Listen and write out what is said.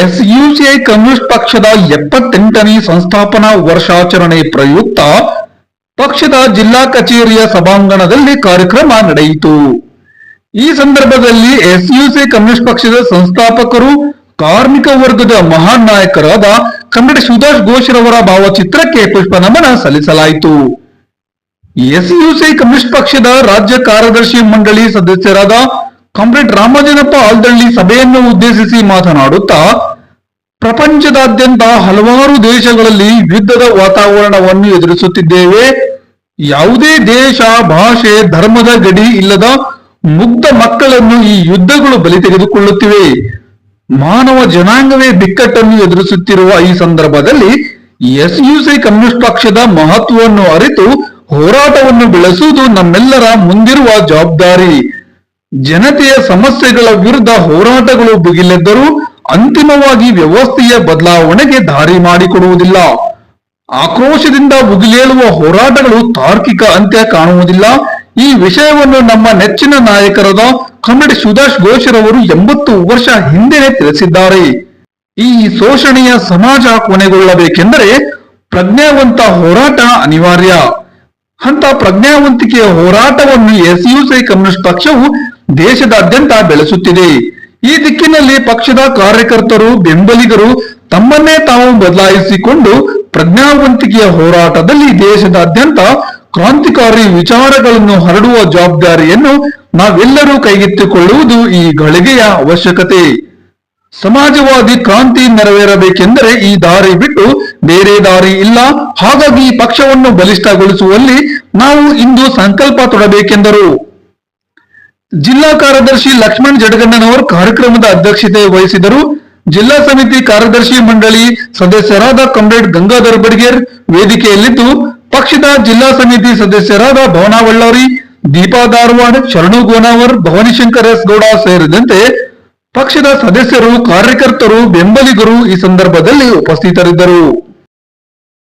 SUCI communist ಪಕ್ಷದ 78ನೇ ಸಂಸ್ಥಾಪನಾ ವರ್ಷಾಚರಣೆ ಪ್ರಯುಕ್ತ ಪಕ್ಷದ ಜಿಲ್ಲಾ ಕಚೇರಿಯ ಸಭಾಂಗಣದಲ್ಲಿ ಕಾರ್ಯಕ್ರಮ ನಡೆಯಿತು. ಈ ಸಂದರ್ಭದಲ್ಲಿ ಎಸ್ಯುಸಿಐ ಕಮ್ಯುನಿಸ್ಟ್ ಪಕ್ಷದ ಸಂಸ್ಥಾಪಕರು, ಕಾರ್ಮಿಕ ವರ್ಗದ ಮಹಾನ್ ನಾಯಕರಾದ ಕಮ್ರೇಡ್ ಸುಭಾಷ್ ಘೋಷ್ರವರ ಭಾವಚಿತ್ರಕ್ಕೆ ಪುಷ್ಪ ನಮನ ಸಲ್ಲಿಸಲಾಯಿತು. ಎಸ್ಯುಸಿಐ ಕಮ್ಯುನಿಸ್ಟ್ ಪಕ್ಷದ ರಾಜ್ಯ ಕಾರ್ಯದರ್ಶಿ ಮಂಡಳಿ ಸದಸ್ಯರಾದ ಕಾಮ್ರೇಡ್ ರಾಮಜನಪ್ಪ ಆಲ್ದಳ್ಳಿ ಸಭೆಯನ್ನು ಉದ್ದೇಶಿಸಿ ಮಾತನಾಡುತ್ತಾ, ಪ್ರಪಂಚದಾದ್ಯಂತ ಹಲವಾರು ದೇಶಗಳಲ್ಲಿ ಯುದ್ಧದ ವಾತಾವರಣವನ್ನು ಎದುರಿಸುತ್ತಿದ್ದೇವೆ. ಯಾವುದೇ ದೇಶ, ಭಾಷೆ, ಧರ್ಮದ ಗಡಿ ಇಲ್ಲದ ಮುಗ್ಧ ಮಕ್ಕಳನ್ನು ಈ ಯುದ್ಧಗಳು ಬಲಿ ತೆಗೆದುಕೊಳ್ಳುತ್ತಿವೆ. ಮಾನವ ಜನಾಂಗವೇ ಬಿಕ್ಕಟ್ಟನ್ನು ಎದುರಿಸುತ್ತಿರುವ ಈ ಸಂದರ್ಭದಲ್ಲಿ ಎಸ್ಯುಸಿಐ ಕಮ್ಯುನಿಸ್ಟ್ ಪಕ್ಷದ ಮಹತ್ವವನ್ನು ಅರಿತು ಹೋರಾಟವನ್ನು ಬೆಳೆಸುವುದು ನಮ್ಮೆಲ್ಲರ ಮುಂದಿರುವ ಜವಾಬ್ದಾರಿ. ಜನತೆಯ ಸಮಸ್ಯೆಗಳ ವಿರುದ್ಧ ಹೋರಾಟಗಳು ಭುಗಿಲೆದ್ದರೂ ಅಂತಿಮವಾಗಿ ವ್ಯವಸ್ಥೆಯ ಬದಲಾವಣೆಗೆ ದಾರಿ ಮಾಡಿಕೊಡುವುದಿಲ್ಲ. ಆಕ್ರೋಶದಿಂದ ಭುಗಿಲೇಳುವ ಹೋರಾಟಗಳು ತಾರ್ಕಿಕ ಅಂತ್ಯ ಕಾಣುವುದಿಲ್ಲ. ಈ ವಿಷಯವನ್ನು ನಮ್ಮ ನೆಚ್ಚಿನ ನಾಯಕರಾದ ಕಮ್ರೇಡ್ ಸುಭಾಷ್ ಘೋಷ್ರವರು 80 ವರ್ಷ ಹಿಂದೆಯೇ ತಿಳಿಸಿದ್ದಾರೆ. ಈ ಶೋಷಣೆಯ ಸಮಾಜ ಕೊನೆಗೊಳ್ಳಬೇಕೆಂದರೆ ಪ್ರಜ್ಞಾವಂತ ಹೋರಾಟ ಅನಿವಾರ್ಯ. ಅಂತ ಪ್ರಜ್ಞಾವಂತಿಕೆಯ ಹೋರಾಟವನ್ನು ಎಸ್ಯುಸಿಐ ಕಮ್ಯುನಿಸ್ಟ್ ಪಕ್ಷವು ದೇಶದಾದ್ಯಂತ ಬೆಳೆಸುತ್ತಿದೆ. ಈ ದಿಕ್ಕಿನಲ್ಲಿ ಪಕ್ಷದ ಕಾರ್ಯಕರ್ತರು, ಬೆಂಬಲಿಗರು ತಮ್ಮನ್ನೇ ತಾವು ಬದಲಾಯಿಸಿಕೊಂಡು ಪ್ರಜ್ಞಾವಂತಿಕೆಯ ಹೋರಾಟದಲ್ಲಿ ದೇಶದಾದ್ಯಂತ ಕ್ರಾಂತಿಕಾರಿ ವಿಚಾರಗಳನ್ನು ಹರಡುವ ಜವಾಬ್ದಾರಿಯನ್ನು ನಾವೆಲ್ಲರೂ ಕೈಗೆತ್ತಿಕೊಳ್ಳುವುದು ಈ ಗಳಿಗೆಯ ಅವಶ್ಯಕತೆ. ಸಮಾಜವಾದಿ ಕ್ರಾಂತಿ ನೆರವೇರಬೇಕೆಂದರೆ ಈ ದಾರಿ ಬಿಟ್ಟು ಬೇರೆ ದಾರಿ ಇಲ್ಲ. ಹಾಗಾಗಿ ಪಕ್ಷವನ್ನು ಬಲಿಷ್ಠಗೊಳಿಸುವಲ್ಲಿ ನಾವು ಇಂದು ಸಂಕಲ್ಪ ತೊಡಬೇಕೆಂದರು. ಜಿಲ್ಲಾ ಕಾರ್ಯದರ್ಶಿ ಲಕ್ಷ್ಮಣ್ ಜಡಗಣ್ಣನವರು ಕಾರ್ಯಕ್ರಮದ ಅಧ್ಯಕ್ಷತೆ ವಹಿಸಿದರು. ಜಿಲ್ಲಾ ಸಮಿತಿ ಕಾರ್ಯದರ್ಶಿ ಮಂಡಳಿ ಸದಸ್ಯರಾದ ಕಾಮ್ರೇಡ್ ಗಂಗಾಧರ್ ಬಡಿಗೇರ್ ವೇದಿಕೆಯಲ್ಲಿದ್ದು, ಪಕ್ಷದ ಜಿಲ್ಲಾ ಸಮಿತಿ ಸದಸ್ಯರಾದ ಭವನಾ ಬಳ್ಳಾರಿ, ದೀಪಾ ಧಾರವಾಡ್, ಶರಣು ಗೋನಾವರ್, ಭವಾನಿಶಂಕರ್ ಎಸ್ ಗೌಡ ಸೇರಿದಂತೆ ಪಕ್ಷದ ಸದಸ್ಯರು, ಕಾರ್ಯಕರ್ತರು, ಬೆಂಬಲಿಗರು ಈ ಸಂದರ್ಭದಲ್ಲಿ ಉಪಸ್ಥಿತರಿದ್ದರು.